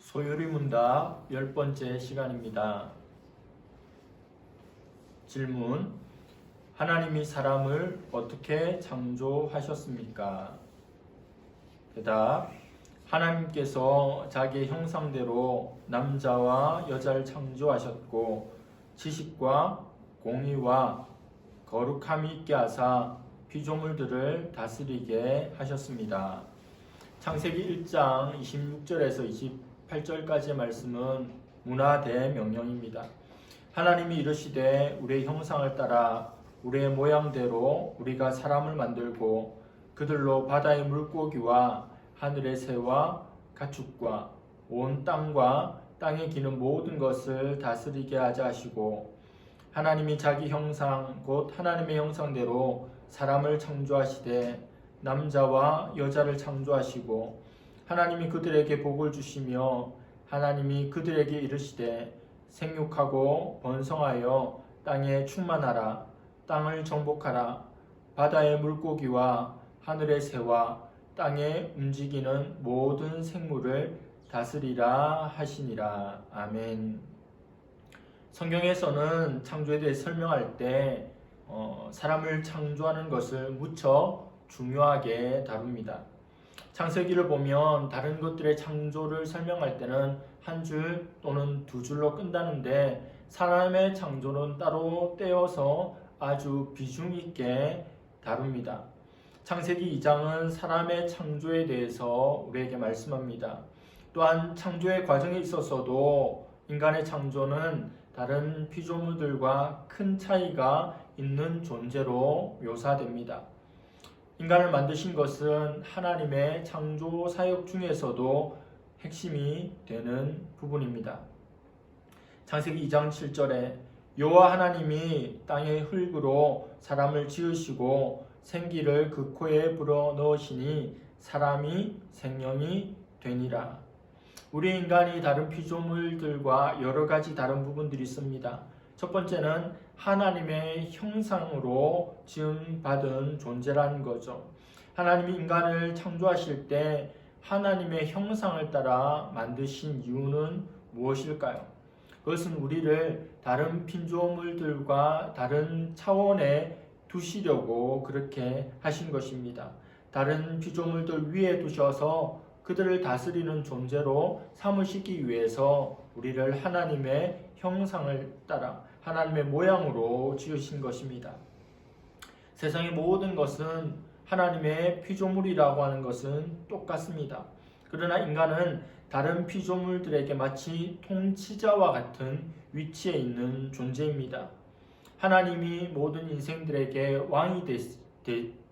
소요리 문답 10번째 시간입니다. 질문: 하나님이 사람을 어떻게 창조하셨습니까? 대답: 하나님께서 자기의 형상대로 남자와 여자를 창조하셨고 지식과 공의와 거룩함이 있게 하사 피조물들을 다스리게 하셨습니다. 창세기 1장 26절에서 28절까지의 말씀은 문화대명령입니다. 하나님이 이르시되 우리의 형상을 따라 우리의 모양대로 우리가 사람을 만들고 그들로 바다의 물고기와 하늘의 새와 가축과 온 땅과 땅에 기는 모든 것을 다스리게 하자 하시고, 하나님이 자기 형상 곧 하나님의 형상대로 사람을 창조하시되 남자와 여자를 창조하시고, 하나님이 그들에게 복을 주시며 하나님이 그들에게 이르시되 생육하고 번성하여 땅에 충만하라. 땅을 정복하라. 바다의 물고기와 하늘의 새와 땅에 움직이는 모든 생물을 다스리라 하시니라. 아멘. 성경에서는 창조에 대해 설명할 때 사람을 창조하는 것을 무척 중요하게 다룹니다. 창세기를 보면 다른 것들의 창조를 설명할 때는 한 줄 또는 두 줄로 끝나는데 사람의 창조는 따로 떼어서 아주 비중 있게 다룹니다. 창세기 2장은 사람의 창조에 대해서 우리에게 말씀합니다. 또한 창조의 과정에 있어서도 인간의 창조는 다른 피조물들과 큰 차이가 있는 존재로 묘사됩니다. 인간을 만드신 것은 하나님의 창조 사역 중에서도 핵심이 되는 부분입니다. 창세기 2장 7절에 여호와 하나님이 땅의 흙으로 사람을 지으시고 생기를 그 코에 불어 넣으시니 사람이 생명이 되니라. 우리 인간이 다른 피조물들과 여러 가지 다른 부분들이 있습니다. 첫 번째는 하나님의 형상으로 지음받은 존재라는 거죠. 하나님이 인간을 창조하실 때 하나님의 형상을 따라 만드신 이유는 무엇일까요? 그것은 우리를 다른 피조물들과 다른 차원에 두시려고 그렇게 하신 것입니다. 다른 피조물들 위에 두셔서 그들을 다스리는 존재로 삼으시기 위해서 우리를 하나님의 형상을 따라 하나님의 모양으로 지으신 것입니다. 세상의 모든 것은 하나님의 피조물이라고 하는 것은 똑같습니다. 그러나 인간은 다른 피조물들에게 마치 통치자와 같은 위치에 있는 존재입니다. 하나님이 모든 인생들에게 왕이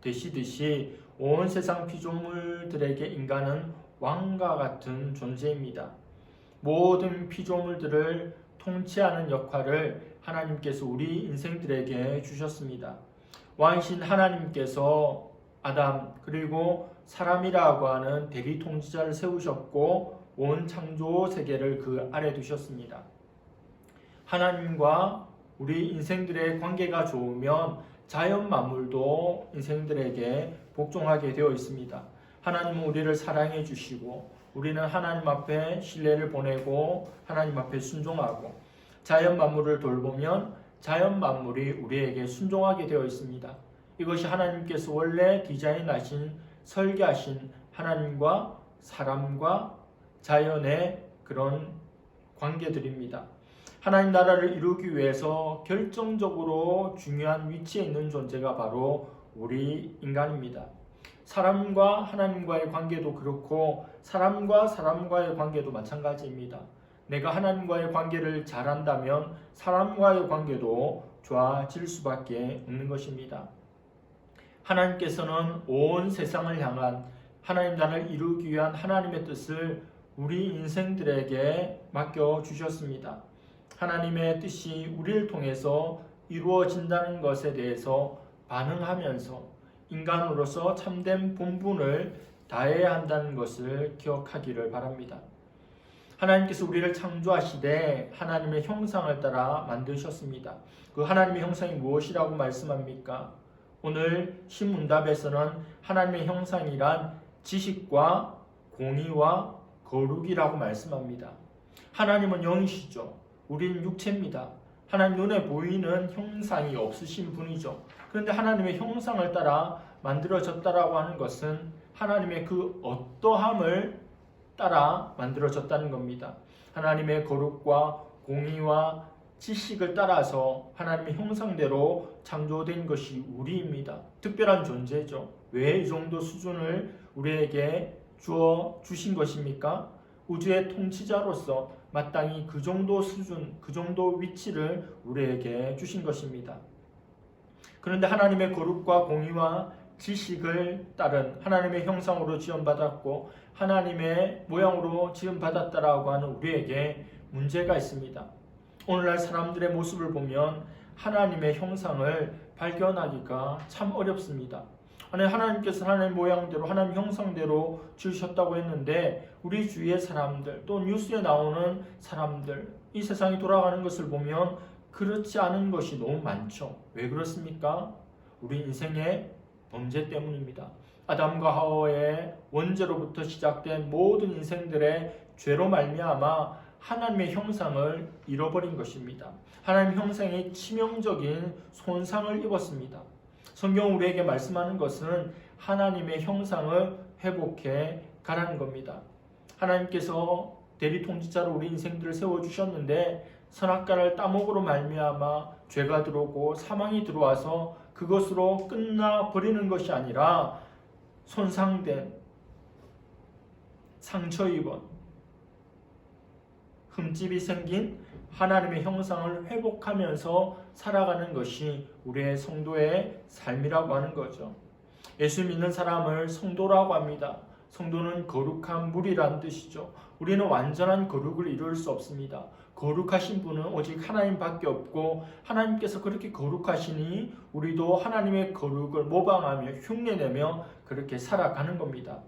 되시듯이 온 세상 피조물들에게 인간은 왕과 같은 존재입니다. 모든 피조물들을 통치하는 역할을 하나님께서 우리 인생들에게 주셨습니다. 왕이신 하나님께서 아담 그리고 사람이라고 하는 대리 통치자를 세우셨고 온 창조 세계를 그 아래 두셨습니다. 하나님과 우리 인생들의 관계가 좋으면 자연 만물도 인생들에게 복종하게 되어 있습니다. 하나님은 우리를 사랑해 주시고 우리는 하나님 앞에 신뢰를 보내고 하나님 앞에 순종하고 자연 만물을 돌보면 자연 만물이 우리에게 순종하게 되어 있습니다. 이것이 하나님께서 원래 디자인하신 설계하신 하나님과 사람과 자연의 그런 관계들입니다. 하나님 나라를 이루기 위해서 결정적으로 중요한 위치에 있는 존재가 바로 우리 인간입니다. 사람과 하나님과의 관계도 그렇고 사람과 사람과의 관계도 마찬가지입니다. 내가 하나님과의 관계를 잘한다면 사람과의 관계도 좋아질 수밖에 없는 것입니다. 하나님께서는 온 세상을 향한 하나님 나라를 이루기 위한 하나님의 뜻을 우리 인생들에게 맡겨주셨습니다. 하나님의 뜻이 우리를 통해서 이루어진다는 것에 대해서 반응하면서 인간으로서 참된 본분을 다해야 한다는 것을 기억하기를 바랍니다. 하나님께서 우리를 창조하시되 하나님의 형상을 따라 만드셨습니다. 그 하나님의 형상이 무엇이라고 말씀합니까? 오늘 신문답에서는 하나님의 형상이란 지식과 공의와 거룩이라고 말씀합니다. 하나님은 영이시죠. 우리는 육체입니다. 하나님 눈에 보이는 형상이 없으신 분이죠. 그런데 하나님의 형상을 따라 만들어졌다라고 하는 것은 하나님의 그 어떠함을 따라 만들어졌다는 겁니다. 하나님의 거룩과 공의와 지식을 따라서 하나님의 형상대로 창조된 것이 우리입니다. 특별한 존재죠. 왜 이 정도 수준을 우리에게 주어 주신 것입니까? 우주의 통치자로서 마땅히 그 정도 수준, 그 정도 위치를 우리에게 주신 것입니다. 그런데 하나님의 거룩과 공의와 지식을 따른 하나님의 형상으로 지음받았고 하나님의 모양으로 지음받았다라고 하는 우리에게 문제가 있습니다. 오늘날 사람들의 모습을 보면 하나님의 형상을 발견하기가 참 어렵습니다. 하나님께서 하나님 모양대로 하나님 형상대로 지으셨다고 했는데 우리 주위의 사람들 또 뉴스에 나오는 사람들 이 세상이 돌아가는 것을 보면 그렇지 않은 것이 너무 많죠. 왜 그렇습니까? 우리 인생의 범죄 때문입니다. 아담과 하와의 원죄로부터 시작된 모든 인생들의 죄로 말미암아 하나님의 형상을 잃어버린 것입니다. 하나님의 형상이 치명적인 손상을 입었습니다. 성경 우리에게 말씀하는 것은 하나님의 형상을 회복해 가라는 겁니다. 하나님께서 대리통치자로 우리 인생들을 세워주셨는데 선악과를 따먹으로 말미암아 죄가 들어오고 사망이 들어와서 그것으로 끝나버리는 것이 아니라 손상된 상처 입은 흠집이 생긴 하나님의 형상을 회복하면서 살아가는 것이 우리의 성도의 삶이라고 하는 거죠. 예수 믿는 사람을 성도라고 합니다. 성도는 거룩한 무리란 뜻이죠. 우리는 완전한 거룩을 이룰 수 없습니다. 거룩하신 분은 오직 하나님밖에 없고 하나님께서 그렇게 거룩하시니 우리도 하나님의 거룩을 모방하며 흉내내며 그렇게 살아가는 겁니다.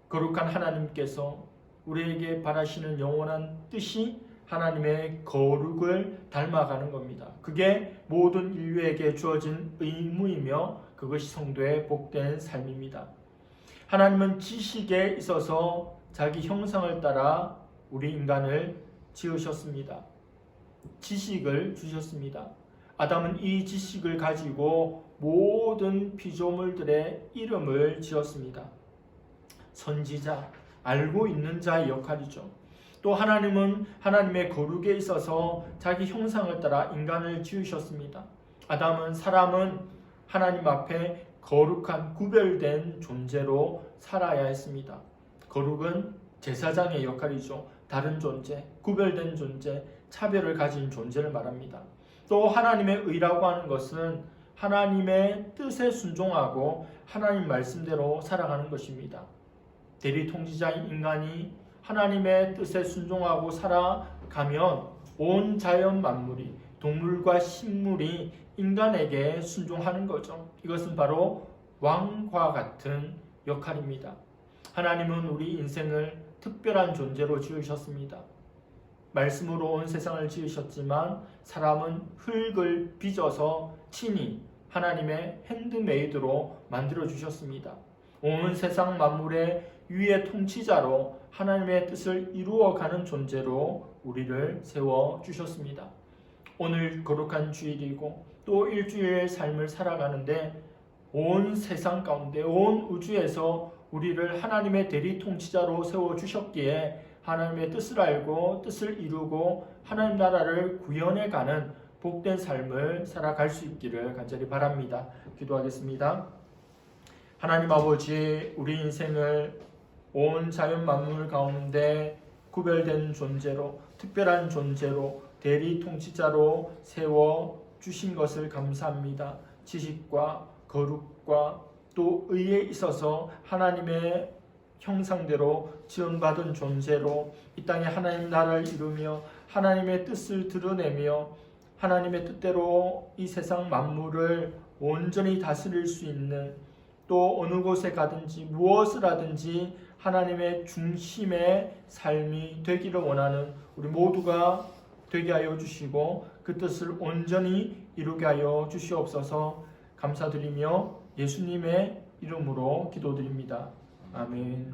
거룩한 하나님께서 우리에게 바라시는 영원한 뜻이 하나님의 거룩을 닮아가는 겁니다. 그게 모든 인류에게 주어진 의무이며 그것이 성도의 복된 삶입니다. 하나님은 지식에 있어서 자기 형상을 따라 우리 인간을 지으셨습니다. 지식을 주셨습니다. 아담은 이 지식을 가지고 모든 피조물들의 이름을 지었습니다. 선지자, 알고 있는 자의 역할이죠. 또 하나님은 하나님의 거룩에 있어서 자기 형상을 따라 인간을 지으셨습니다. 아담은 사람은 하나님 앞에 거룩한 구별된 존재로 살아야 했습니다. 거룩은 제사장의 역할이죠. 다른 존재, 구별된 존재, 차별을 가진 존재를 말합니다. 또 하나님의 의라고 하는 것은 하나님의 뜻에 순종하고 하나님 말씀대로 살아가는 것입니다. 대리통치자인 인간이 하나님의 뜻에 순종하고 살아가면 온 자연 만물이 동물과 식물이 인간에게 순종하는 거죠. 이것은 바로 왕과 같은 역할입니다. 하나님은 우리 인생을 특별한 존재로 지으셨습니다. 말씀으로 온 세상을 지으셨지만 사람은 흙을 빚어서 친히 하나님의 핸드메이드로 만들어 주셨습니다. 온 세상 만물의 위의 통치자로 하나님의 뜻을 이루어가는 존재로 우리를 세워주셨습니다. 오늘 거룩한 주일이고 또 일주일의 삶을 살아가는데 온 세상 가운데 온 우주에서 우리를 하나님의 대리 통치자로 세워주셨기에 하나님의 뜻을 알고 뜻을 이루고 하나님 나라를 구현해가는 복된 삶을 살아갈 수 있기를 간절히 바랍니다. 기도하겠습니다. 하나님 아버지, 우리 인생을 온 자연 만물 가운데 구별된 존재로, 특별한 존재로, 대리 통치자로 세워 주신 것을 감사합니다. 지식과 거룩과 또 의에 있어서 하나님의 형상대로 지음받은 존재로 이 땅에 하나님 나라를 이루며 하나님의 뜻을 드러내며 하나님의 뜻대로 이 세상 만물을 온전히 다스릴 수 있는, 또 어느 곳에 가든지 무엇을 하든지 하나님의 중심의 삶이 되기를 원하는 우리 모두가 되게 하여 주시고 그 뜻을 온전히 이루게 하여 주시옵소서. 감사드리며 예수님의 이름으로 기도드립니다. 아멘.